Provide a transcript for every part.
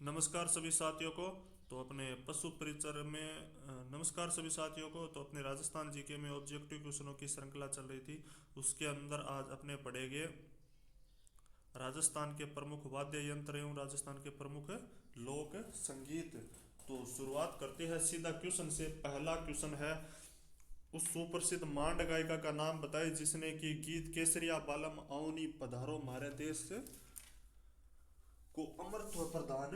नमस्कार सभी साथियों को। तो अपने पशु परिचर में नमस्कार सभी साथियों को। तो अपने राजस्थान जीके में ऑब्जेक्टिव क्वेश्चनों की श्रृंखला चल रही थी, उसके अंदर आज अपने पढ़ेंगे राजस्थान के प्रमुख वाद्य यंत्र एवं राजस्थान के प्रमुख लोक संगीत। तो शुरुआत करते हैं सीधा क्वेश्चन से। पहला क्वेश्चन है, उस सुप्रसिद्ध मांड गायिका का नाम बताइए जिसने कि गीत केसरिया बालम आओनी पधारो मारे देश को अमरत्व प्रदान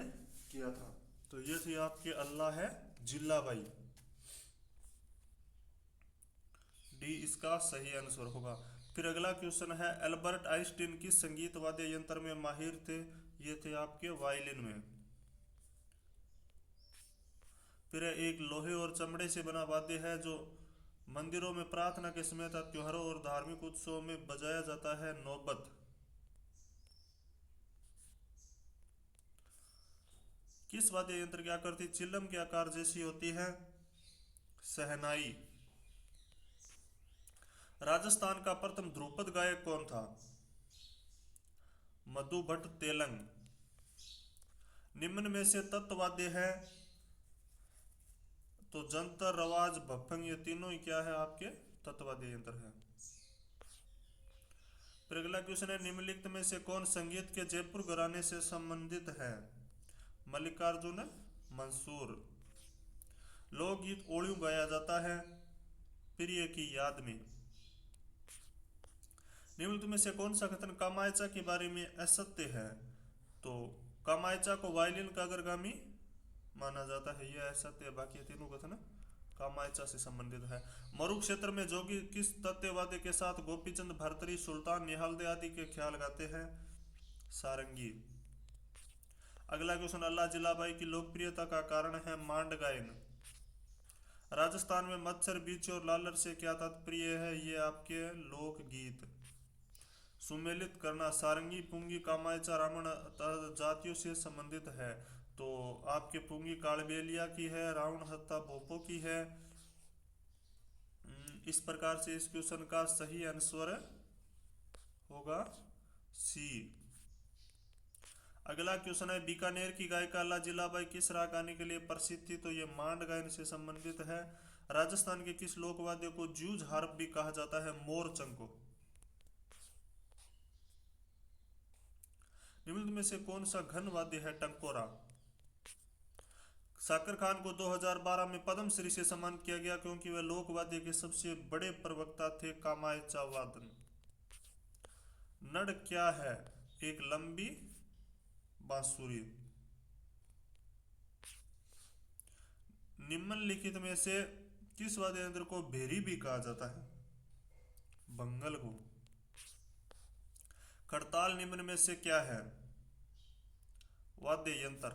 किया था। तो ये थी आपके अल्लाह है जिल्लाबाई। डी इसका सही आंसर होगा। फिर अगला क्वेश्चन है, एल्बर्ट आइंस्टीन किस संगीत वाद्य यंत्र में माहिर थे? ये थे आपके वायलिन में। फिर एक लोहे और चमड़े से बना वाद्य है जो मंदिरों में प्रार्थना के समय तथा त्योहारों और धार्मिक उत्सवों में बजाया जाता है, नौबत। किस वाद्य यंत्र की आकृति चिल्लम के आकार जैसी होती है? शहनाई। राजस्थान का प्रथम ध्रुपद गायक कौन था? मधु भट्ट तेलंग। निम्न में से तत्वाद्य है? तो जंतर, रवाज, भफंग, ये तीनों ही क्या है आपके तत्वाद्य यंत्र है। फिर अगला क्वेश्चन है, निम्नलिखित में से कौन संगीत के जयपुर घराने से संबंधित है? मल्लिकार्जुन मंसूर। लोकगीत ओळियों गाया जाता है, प्रिय की याद में। निम्नलिखित में से कौन सा कथन कामायचा के बारे में असत्य है? तो कामायचा को वायलिन का अग्रगामी माना जाता है, यह असत्य है। बाकी तीनों कथन कामायचा से संबंधित है। मरु क्षेत्र में जोगी किस तथ्यवादी के साथ गोपीचंद भरतरी, सुल्तान निहालदे आदि के ख्याल गाते हैं? सारंगी। अगला क्वेश्चन, अल्लाह जिलाबाई की लोकप्रियता का कारण है मांड गायन। राजस्थान में मत्सर, बीच और लालर से क्या तात्पर्य है? ये आपके लोकगीत। सुमेलित करना, सारंगी, पुंगी, कामायचा, रावण जातियों से संबंधित है। तो आपके पुंगी कालबेलिया की है, रावण हत्ता भोपो की है। इस प्रकार से इस क्वेश्चन का सही आंसर होगा सी। अगला क्वेश्चन है, बीकानेर की गायिका अल्लाह जिलाबाई किस राग गाने के लिए प्रसिद्ध थी? तो ये मांड गायन से संबंधित है। राजस्थान के किस लोकवाद्य को जूझ हार्प भी कहा जाता है? मोरचंग को। निम्नलिखित में से कौन सा घन वाद्य है? टंकोरा। साकर खान को 2012 में पद्मश्री से सम्मानित किया गया क्योंकि वह लोक वाद्य के सबसे बड़े प्रवक्ता थे। कामायचा वादन। नड क्या है? एक लंबी बांसुरी। निम्नलिखित में से किस वाद्य यंत्र को भेरी भी कहा जाता है? बंगल को। खड़ताल निम्न में से क्या है? वाद्य यंत्र।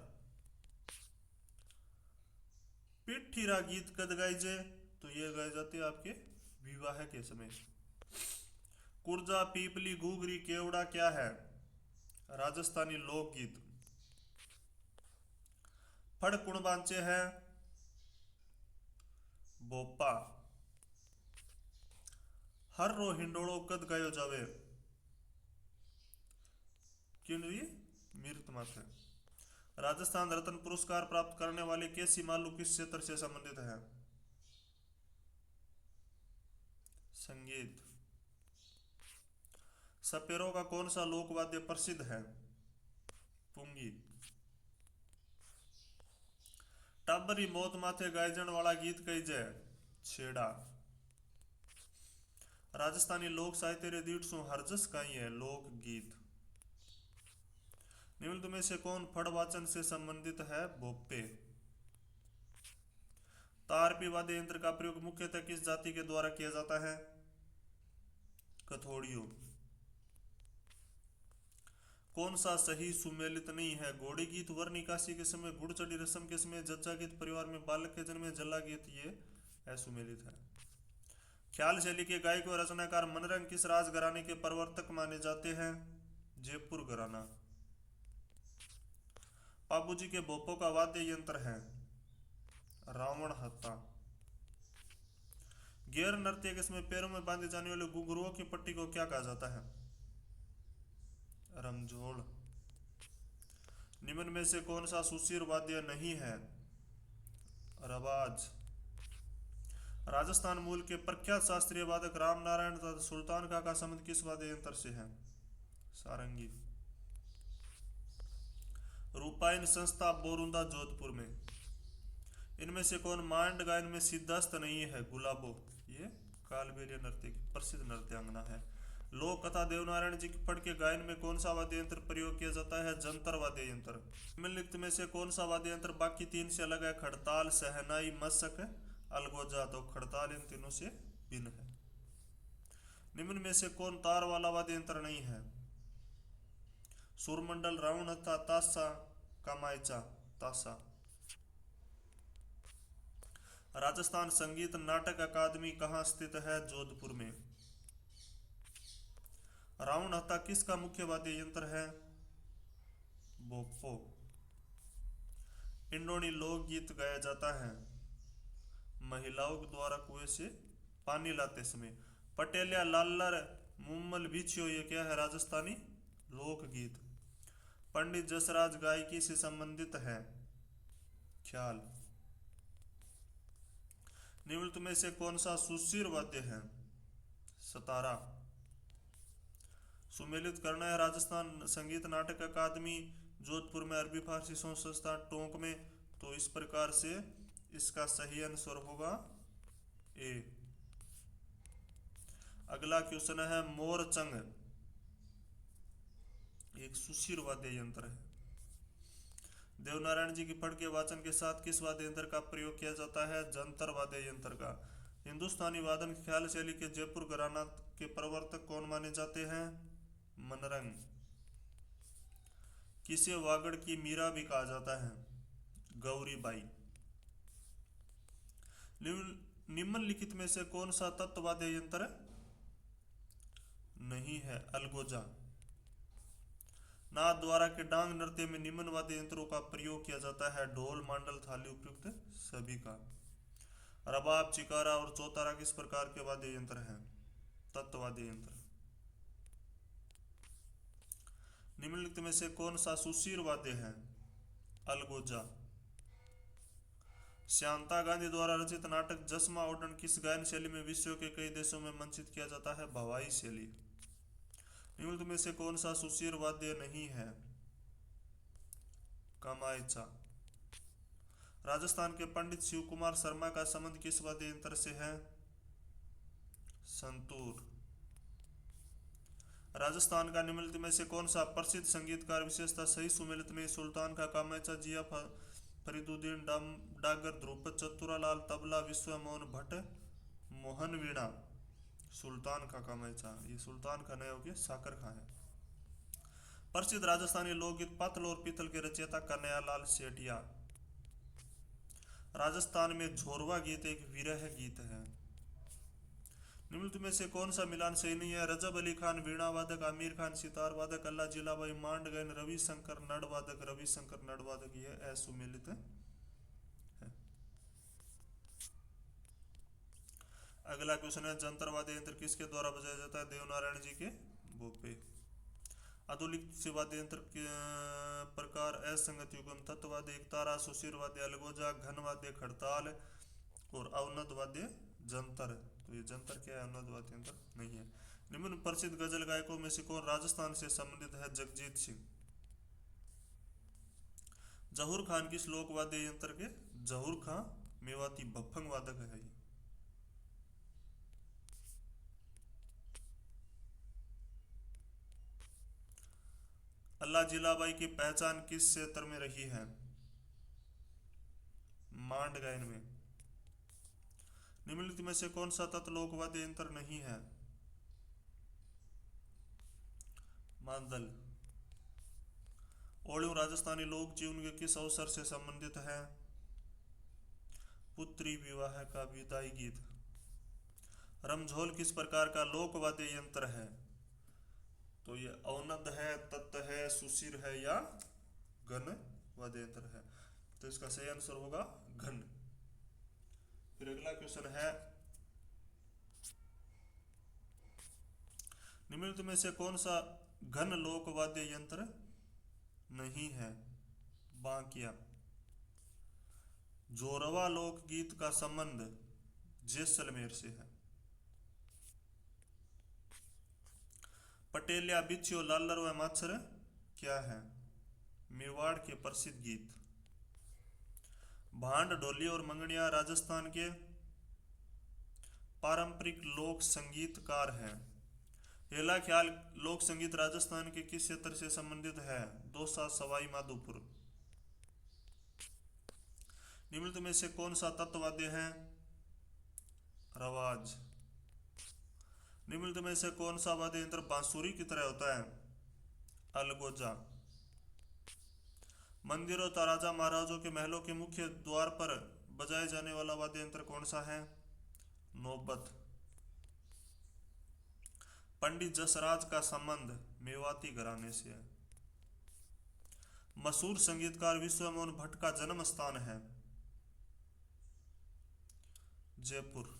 पिठीरा गीत कद गाई जाए? तो ये गाई जाती है आपके विवाह के समय। कुर्जा, पीपली, घूघरी, केवड़ा क्या है? राजस्थानी लोकगीत। फड़ कुणबांचे है? भोपा। हर रो हिंडोड़ो कद गायो जावे? किन्नरी मीरत माथे। राजस्थान रत्न पुरस्कार प्राप्त करने वाले केसी मालू किस क्षेत्र से संबंधित है? संगीत। सपेरों का कौन सा लोकवाद्य प्रसिद्ध है? पुंगी। टाबरी मौत माथे गाय जाने वाला गीत कही जाए? छेड़ा। राजस्थानी लोक साहित्य रे दीठ सु हरजस काई है? लोकगीत। निम्नलिखित में से कौन फड़ वाचन से संबंधित है? भोपे। तारपी वाद्य यंत्र का प्रयोग मुख्यतः किस जाति के द्वारा किया जाता है? कथोड़ियों। कौन सा सही सुमेलित नहीं है? घोड़ी गीत वर निकासी के समय, गुड़ चढ़ी रस्म के समय, जज्जा गीत परिवार में बालक के जन्म में, जला गीत ये असुमेलित है। ख्याल शैली के गायक व रचनाकार मनरंग किस राज घराने के प्रवर्तक माने जाते हैं? जयपुर घराना। बाबूजी के भोपो का वाद्य यंत्र है? रावण हत्ता। गैर नृत्य के समय पैरों में बांधे जाने वाले घुंघरुओं की पट्टी को क्या कहा जाता है? रमझोल। निम्न में से कौन सा सुशीर वाद्य नहीं है? रबाज। राजस्थान मूल के प्रख्यात शास्त्रीय वादक राम नारायण तथा सुल्तान का संबंध किस वाद्य यंत्र से है? सारंगी। रूपायन संस्था बोरुंदा जोधपुर में। इनमें से कौन मांड गायन में सिद्धस्त नहीं है? गुलाबो। ये कालबेलिया नृत्य की प्रसिद्ध नृत्यांगना है। लोक कथा देवनारायण जी की पढ़ के गायन में कौन सा वाद्य यंत्र प्रयोग किया जाता है? जंतर वाद्य यंत्र। निम्नलिखित में से कौन सा वाद्य यंत्र बाकी तीन से अलग है? खड़ताल, सहनाई, मशक, अलगोजा। तो खड़ताल इन तीनों से भिन्न है। निम्न में से कौन तार वाला वाद्य यंत्र नहीं है? सुरमंडल, रावण हत्था, तासा, कामायचा। तासा। राजस्थान संगीत नाटक अकादमी कहाँ स्थित है? जोधपुर में। रावण हत्था किसका मुख्य वाद्य यंत्र है? बोप्पो। इंडोनी लोकगीत गाया जाता है महिलाओं के द्वारा कुएं से पानी लाते समय। पटेलिया लाल्लर मुम्मल बिछियो, ये क्या है? राजस्थानी लोकगीत। पंडित जसराज गायकी से संबंधित है? ख्याल। निम्नलिखित में से कौन सा सुशीर वाद्य है? सतारा। सुमेलित करना है राजस्थान संगीत नाटक अकादमी जोधपुर में, अरबी फारसी संस्थान टोंक में। तो इस प्रकार से इसका सही आंसर होगा ए। अगला क्वेश्चन है मोरचंग एक सुशीर वाद्य यंत्र है। देवनारायण जी की फड़ के वाचन के साथ किस वाद्य यंत्र का प्रयोग किया जाता है? जंतर वाद्य यंत्र का। हिंदुस्तानी वादन ख्याल शैली के जयपुर घराना के प्रवर्तक कौन माने जाते हैं? मनरंग। किसे वागड़ की मीरा भी कहा जाता है? गौरीबाई। निम्नलिखित में से कौन सा तत्वाद्य यंत्र नहीं है? अलगोजा। नाथ द्वारा के डांग नृत्य में निम्न वाद्य यंत्रों का प्रयोग किया जाता है? ढोल, मांडल, थाली, उपयुक्त सभी का। रबाब, चिकारा और चौतारा किस प्रकार के वाद्य यंत्र हैं? तत्वाद्य यंत्र। निम्नलिखित में से कौन सा सुशीर वाद्य है? अलगोजा। शांता गांधी द्वारा रचित नाटक जसमा ओडन किस गायन शैली में विश्व के कई देशों में मंचित किया जाता है? भवाई शैली। निम्नलिखित में से कौन सा सुशीर वाद्य नहीं है? कामायचा। राजस्थान के पंडित शिव कुमार शर्मा का संबंध किस वाद्य यंत्र से है? संतूर। राजस्थान का निम्नलिखित में से कौन सा प्रसिद्ध संगीतकार विशेषता सही सुमेलित में सुल्तान का कामायचा, जिया फरीदुद्दीन डागर, ध्रुपद चतुरालाल तबला, विश्व मोहन भट्ट मोहन वीणा। सुल्तान का कामायचा। ये सुल्तान का नया हो गया साकर खां है। प्रसिद्ध राजस्थानी लोकगीत पतल और पीतल के रचयिता कन्हैयालाल सेठिया। राजस्थान में झोरवा गीत एक विरह गीत है। निम्नलिखित में से कौन सा मिलान सही नहीं है? रजब अली खान वीणा वादक, आमिर खान सितार वादक, अल्लाह जिलाबाई मांड गायन, रविशंकर नड़ वादक। रविशंकर नड़ वादक ये असुमेलित है। अगला क्वेश्चन है जंतर वाद्य यंत्र किसके द्वारा बजाया जाता है? देवनारायण जी के बोपे। आधुनिक से वाद्य यंत्र के प्रकार असंगत युगम, तत्वाद्य एकतारा, सुशीर वाद्य अलगोजा, घन वाद्य खड़ताल और अवनद वाद्य जंतर। तो ये जंतर क्या है? अवनद वाद्य यंत्र नहीं है। निम्न प्रसिद्ध गजल गायकों में से कौन राजस्थान से संबंधित है? जगजीत सिंह। जहूर खान किस लोक वाद्य यंत्र के? जहूर खां मेवाती भफंग वादक है। अल्लाह जिलाबाई की पहचान किस क्षेत्र में रही है? मांड गायन में। निम्नलिखित में से कौन सा तत्व लोक वाद्य यंत्र नहीं है? मांदल। ओलियो राजस्थानी लोक जीवन के किस अवसर से संबंधित है? पुत्री विवाह का विदाई गीत। रमझोल किस प्रकार का लोक वाद्य यंत्र है? तो ये अवनद है, तत्त है, सुशीर है या घन वाद्य यंत्र है। तो इसका सही आंसर होगा घन। फिर अगला क्वेश्चन है निम्नलिखित में से कौन सा घन लोक वाद्य यंत्र नहीं है? बांकिया। जोरवा लोकगीत का संबंध जैसलमेर से है। पटेलिया बिछियो लालर व माछर क्या है? मेवाड़ के प्रसिद्ध गीत। भांड, ढोली और मंगनिया राजस्थान के पारंपरिक लोक संगीतकार हैं। हेला ख्याल लोक संगीत राजस्थान के किस क्षेत्र से संबंधित है? दौसा, सवाई माधोपुर। निम्नलिखित में से कौन सा तत्ववाद्य है? रवाज। निम्नलिखित में से कौन सा वाद्य यंत्र बांसुरी की तरह होता है? अलगोजा। मंदिरों तथा राजा महाराजों के महलों के मुख्य द्वार पर बजाए जाने वाला वाद्य यंत्र कौन सा है? नौबत। पंडित जसराज का संबंध मेवाती घराने से है। मशहूर संगीतकार विश्वमोहन भट्ट का जन्म स्थान है? जयपुर।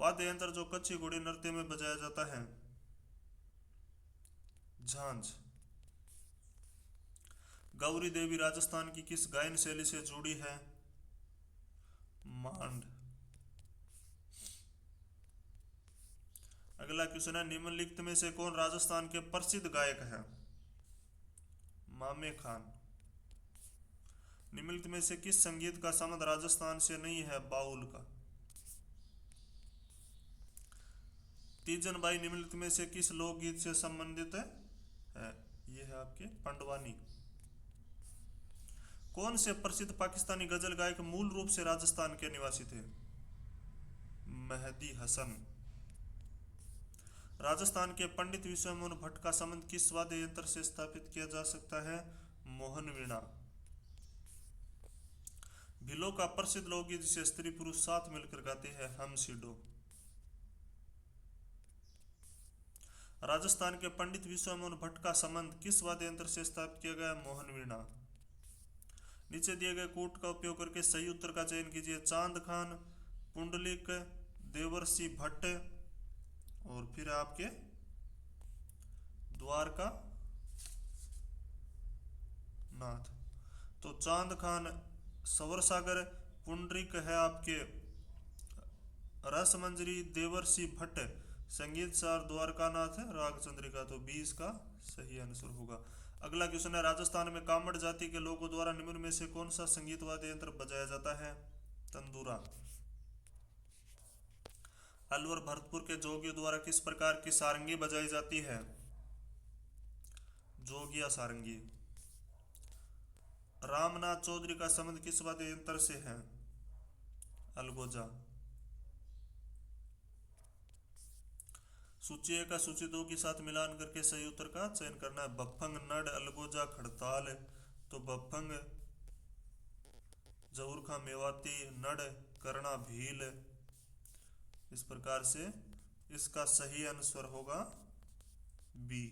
वाद्य यंत्र जो कच्ची घोड़ी नृत्य में बजाया जाता है? झांझ। गौरी देवी राजस्थान की किस गायन शैली से जुड़ी है? मांड। अगला क्वेश्चन है, निम्नलिखित में से कौन राजस्थान के प्रसिद्ध गायक हैं? मामे खान। निम्नलिखित में से किस संगीत का संबंध राजस्थान से नहीं है? बाउल का। तीजन बाई निम्नलिखित में से किस लोकगीत से संबंधित है? ये है आपके पंडवानी। कौन से प्रसिद्ध पाकिस्तानी गजल गायक मूल रूप से राजस्थान के निवासी थे? मेहदी हसन। राजस्थान के पंडित विश्वमोहन भट्ट का संबंध किस वाद्य यंत्र से स्थापित किया जा सकता है? मोहन वीणा। भिलो का प्रसिद्ध लोकगीत जिसे स्त्री पुरुष साथ मिलकर गाते हैं? हम सीडो। राजस्थान के पंडित विश्वमोहन भट्ट का संबंध किस वाद्य यंत्र से स्थापित किया गया? मोहन वीणा। नीचे दिए गए कूट का उपयोग करके सही उत्तर का चयन कीजिए। चांद खान, पुंडलिक, देवर्षि भट्ट और फिर आपके द्वारका नाथ। तो चांद खान सवर सागर, पुंडरिक है आपके रसमंजरी, देवर्षि भट्ट संगीत सार, द्वारकानाथ है राग चंद्रिका। तो 20 का सही आंसर होगा। अगला क्वेश्चन है, राजस्थान में कामड़ जाति के लोगों द्वारा निम्न में से कौन सा संगीत वाद्य यंत्र बजाया जाता है? तंदूरा। अलवर भरतपुर के जोगियों द्वारा किस प्रकार की सारंगी बजाई जाती है? जोगिया सारंगी। रामनाथ चौधरी का संबंध किस वाद्य यंत्र से है? अलगोजा। सूची 1 का सूची 2 के साथ मिलान करके सही उत्तर का चयन करना है। बफंग, नड, अलगोजा, खड़ताल। तो बफंग जऊरखा मेवाती, नड करना भील। इस प्रकार से इसका सही आंसर होगा बी।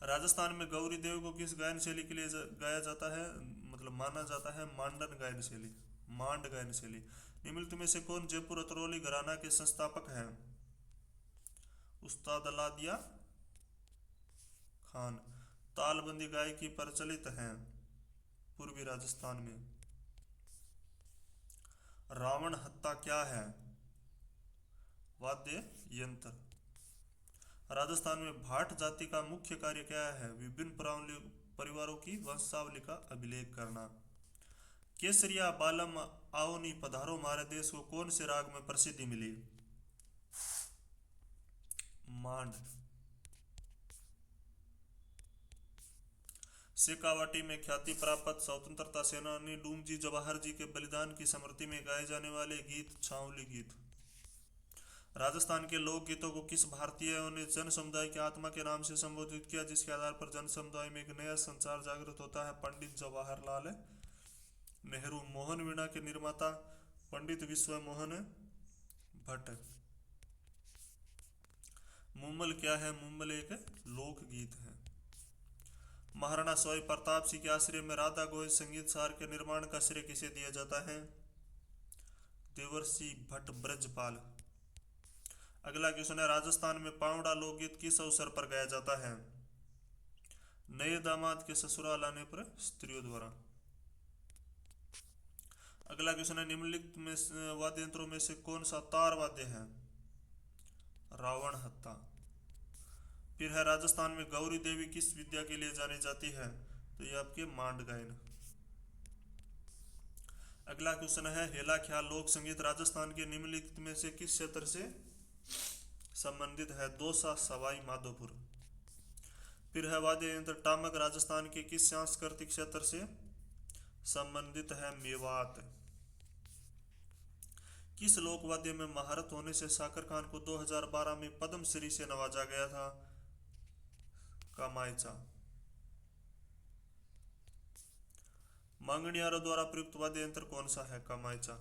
राजस्थान में गौरी देव को किस गायन शैली के लिए गाया जाता है, मतलब माना जाता है? मांडन गायन शैली, मांड गायन शैली। निम्नलिखित में से कौन जयपुर अतरौली घराना के संस्थापक हैं? उस्ताद अलादिया खान। तालबंदी गायकी प्रचलित है पूर्वी राजस्थान में। रावण हत्ता क्या है? वाद्य यंत्र। राजस्थान में भाट जाति का मुख्य कार्य क्या है? विभिन्न परिवारों की वंशावली का अभिलेख करना। केसरिया बालम आओनी पधारो हमारे देश को कौन से राग में प्रसिद्धि मिली? मांड। शेखावाटी में ख्याति प्राप्त स्वतंत्रता सेनानी डूमजी जवाहर जी के बलिदान की स्मृति में गाए जाने वाले गीत छावली गीत। राजस्थान के लोक गीतों को किस भारतीय ने जन समुदाय की आत्मा के नाम से संबोधित किया, जिसके आधार पर जन समुदाय में एक नया संचार जागृत होता है? पंडित जवाहरलाल नेहरू। मोहन वीणा के निर्माता पंडित विश्वमोहन भट्ट। मुम्बल क्या है? मुम्बल एक लोकगीत है। महाराणा सवाई प्रताप सिंह के आश्रय में राधा गोविंद संगीत सार के निर्माण का श्रेय किसे दिया जाता है? देवर्षि भट्ट ब्रजपाल। अगला क्वेश्चन है, राजस्थान में पावड़ा लोकगीत किस अवसर पर गाया जाता है? नए दामाद के ससुराल आने पर स्त्रियों द्वारा। अगला क्वेश्चन है, निम्नलिखित में वाद्य यंत्रों में से कौन सा तार वाद्य है? रावण हत्ता। फिर है, राजस्थान में गौरी देवी किस विद्या के लिए जानी जाती है? तो ये आपके मांड गायन। अगला क्वेश्चन है, हेला ख्याल लोक संगीत राजस्थान के निम्नलिखित में से किस क्षेत्र से संबंधित है? दौसा, सवाई माधोपुर। फिर है, वाद्य यंत्र टामक राजस्थान के किस सांस्कृतिक क्षेत्र से संबंधित है? मेवात। किस लोक वाद्य में महारत होने से शाकर खान को 2012 में पद्मश्री से नवाजा गया था? कामायचा। मांगणियारों द्वारा प्रयुक्त वाद्य यंत्र कौन सा है? कामायचा।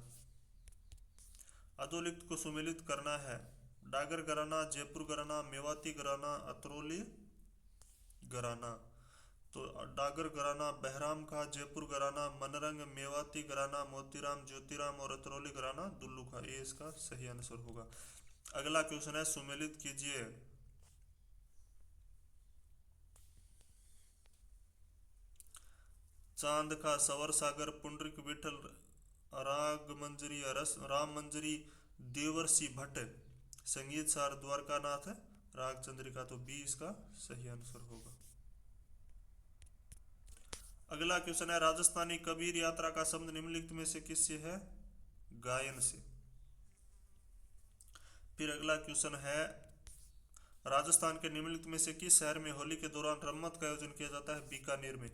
अधोलिखित को सुमेलित करना है। डागर घराना, जयपुर घराना, मेवाती घराना, अतरौली घराना। तो डागर घराना बहराम का, जयपुर घराना मनरंग, मेवाती घराना मोतीराम ज्योतिराम और अतरौली घराना दुल्लू का। ये इसका सही आंसर होगा। अगला क्वेश्चन है, सुमेलित कीजिए। चांद का, सवर सागर, पुंडरिक विठल, राग मंजरी, रस राम मंजरी, देवर्षि भट्ट, संगीत सार द्वारकानाथ, राग चंद्रिका। तो बी इसका सही आंसर होगा। अगला क्वेश्चन है, राजस्थानी कबीर यात्रा का शब्द निम्नलिखित में से किससे है? गायन से। फिर अगला क्वेश्चन है, राजस्थान के निम्नलिखित में से किस शहर में होली के दौरान रम्मत का आयोजन किया जाता है? बीकानेर में।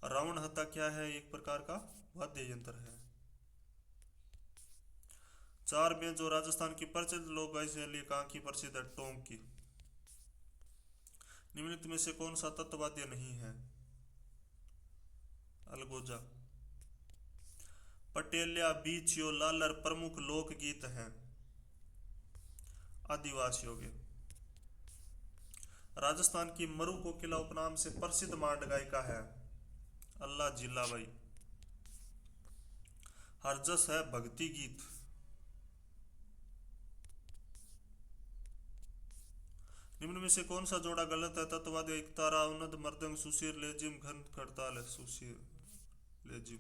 रावण हत्ता क्या है? एक प्रकार का वाद्य यंत्र है। चार में जो राजस्थान की प्रचलित लोक गायन शैली कहाँ की प्रसिद्ध है? टोंक की। निम्नलिखित में से कौन सा तत्ववाद्य नहीं है? अलगोजा। पटेलिया, बीचियो, लालर प्रमुख लोकगीत हैं। आदिवासियों के। राजस्थान की मरु कोकिला उपनाम से प्रसिद्ध मांड गायिका है? अल्लाह जिल्लाबाई। हरजस है भक्ति गीत। निम्न में से कौन सा जोड़ा गलत है? तत्ववाद्य एकतारा, उन्नत मर्दंग, सुशीर लेजिम, घन खड़ताल है। सुशीर लेजिम।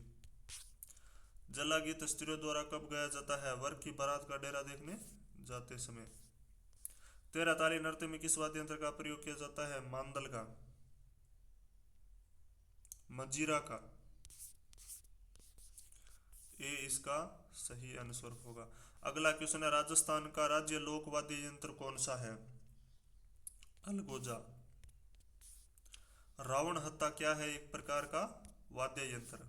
जला गीत स्त्रियों द्वारा कब गाया जाता है? वर की बारात का डेरा देखने जाते समय। तेरह ताली नृत्य में किस वाद्य यंत्र का प्रयोग किया जाता है? मांदल का, मंजीरा का। ये इसका सही आंसर होगा। अगला क्वेश्चन है, राजस्थान का राज्य लोक वाद्य यंत्र कौन सा है? अलगोजा। रावण हत्ता क्या है? एक प्रकार का वाद्य यंत्र।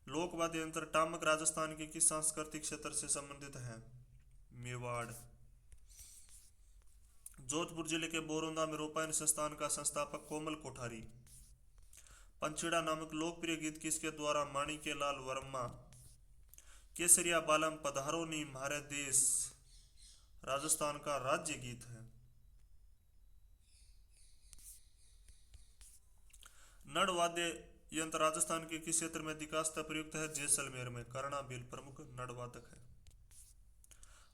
लोक वाद्य यंत्र टामक राजस्थान के किस सांस्कृतिक क्षेत्र से संबंधित है? मेवाड़। जोधपुर जिले के बोरोंदा में रूपायन संस्थान का संस्थापक कोमल कोठारी। पंचेड़ा नामक लोकप्रिय गीत किसके द्वारा? माणिक्य लाल वर्मा। केसरिया बालम पधारो नी म्हारे देश राजस्थान का राज्य गीत है। नड़ वाद्य यंत्र राजस्थान के किस क्षेत्र में अधिकांशतः प्रयुक्त है? जैसलमेर में। कर्णा भील प्रमुख नड़ वादक है।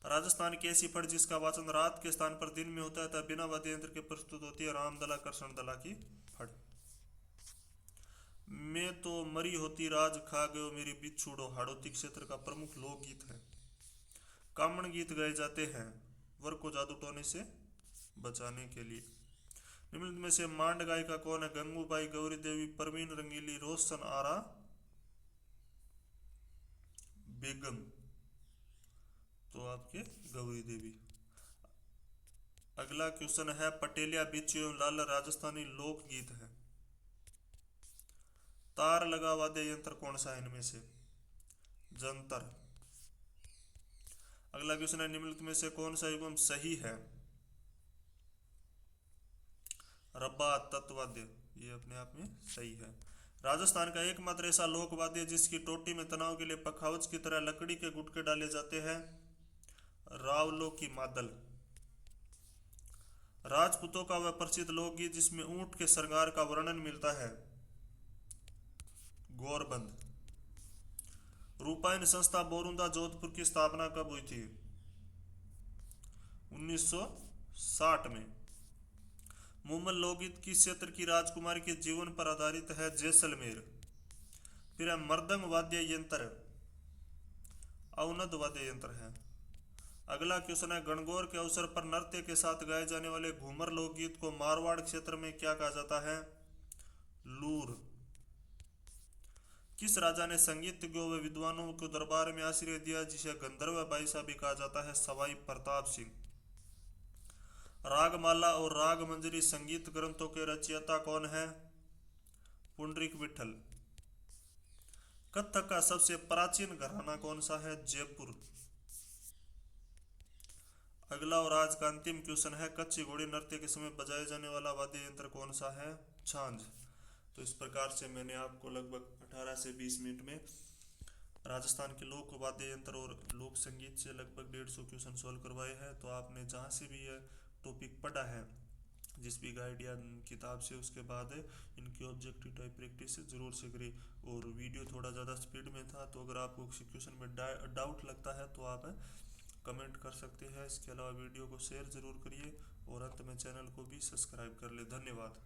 राजस्थान की ऐसी फड़ जिसका वाचन रात के स्थान पर दिन में होता है तब बिना वाद्य यंत्र के प्रस्तुत होती है? रामदला कर्षण दला की फड़। मैं तो मरी होती राज खा गयो मेरी बिछुड़ो हाड़ौती क्षेत्र का प्रमुख लोकगीत है। कामण गीत गाए जाते हैं वर को जादू टोने से बचाने के लिए। निम्नलिखित में से मांड गायिका कौन है? गंगूबाई, गौरी देवी, परवीन रंगीली, रोशन आरा बेगम। तो आपके गौरी देवी। अगला क्वेश्चन है, पटेलिया, बिच्छू एवं लाल राजस्थानी लोकगीत है। तार लगा वाद्य यंत्र कौन सा है इनमें से? जंतर। अगला क्वेश्चन है, निम्नलिखित में से कौन सा युग्म सही है? रब्बा तत्वाद्य। ये अपने आप में सही है। राजस्थान का एकमात्र ऐसा लोक वाद्य जिसकी टोटी में तनाव के लिए पखावज की तरह लकड़ी के गुटके डाले जाते हैं? रावलों की मादल। राजपूतों का वह प्रसिद्ध लोकगीत जिसमें ऊंट के श्रृंगार का वर्णन मिलता है? गौरबंद। रूपायन संस्था बोरुंदा जोधपुर की स्थापना कब हुई थी? 1960 में। मुमल लोकगीत किस क्षेत्र की राजकुमारी के जीवन पर आधारित है? जैसलमेर। फिर है मृदंग वाद्य यंत्र, अवनद वाद्य यंत्र है। अगला क्वेश्चन है गणगौर के अवसर पर नृत्य के साथ गाए जाने वाले घूमर लोकगीत को मारवाड़ क्षेत्र में क्या कहा जाता है? लूर। किस राजा ने संगीतज्ञों व विद्वानों को दरबार में आश्रय दिया जिसे गंधर्व बादशाह भी कहा जाता है? सवाई प्रताप सिंह। रागमाला और राग मंजरी संगीत ग्रंथों के रचयिता कौन है? पुंडरीक विठल। कथक का सबसे प्राचीन घराना कौन सा है? जयपुर। अगला और आज का अंतिम क्वेश्चन है कच्ची घोड़ी नृत्य के समय बजाए जाने वाला वाद्य यंत्र कौन सा है? छांझ। तो इस प्रकार से मैंने आपको लगभग 18 से 20 मिनट में राजस्थान के लोक वाद्य यंत्र और लोक संगीत से लगभग 150 क्वेश्चन सॉल्व करवाए हैं। तो आपने जहाँ से भी यह टॉपिक पढ़ा है जिस भी गाइड या किताब से, उसके बाद इनकी ऑब्जेक्टिव टाइप प्रैक्टिस जरूर से करें। और वीडियो थोड़ा ज़्यादा स्पीड में था, तो अगर आपको किसी क्वेश्चन में डाउट लगता है तो आप कमेंट कर सकते हैं। इसके अलावा वीडियो को शेयर जरूर करिए और अंत में चैनल को भी सब्सक्राइब कर ले। धन्यवाद।